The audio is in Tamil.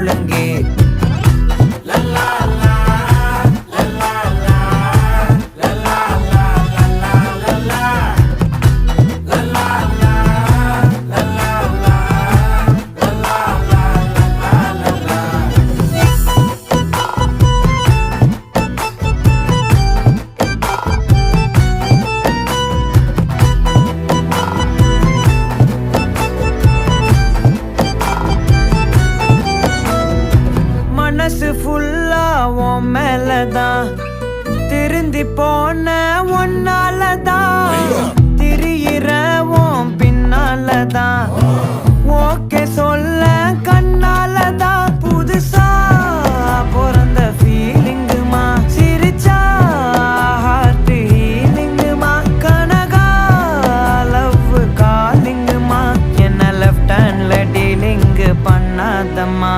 முழங்கே. மனசு ஃபுல்லா உன் மேலதான், திருந்தி போன ஒன்னாலதான், திரியிற உன் பின்னாலதான், ஓகே சொல்ல கண்ணாலதான். புதுசா பிறந்த ஃபீலிங்குமா, சிரிச்சா ஹார்ட் ஹீலிங்குமா, கனகா லவ் காலிங்குமா, என்ன லெஃப்ட் ஹேண்ட்ல டீலிங்கு பண்ணாதம்மா.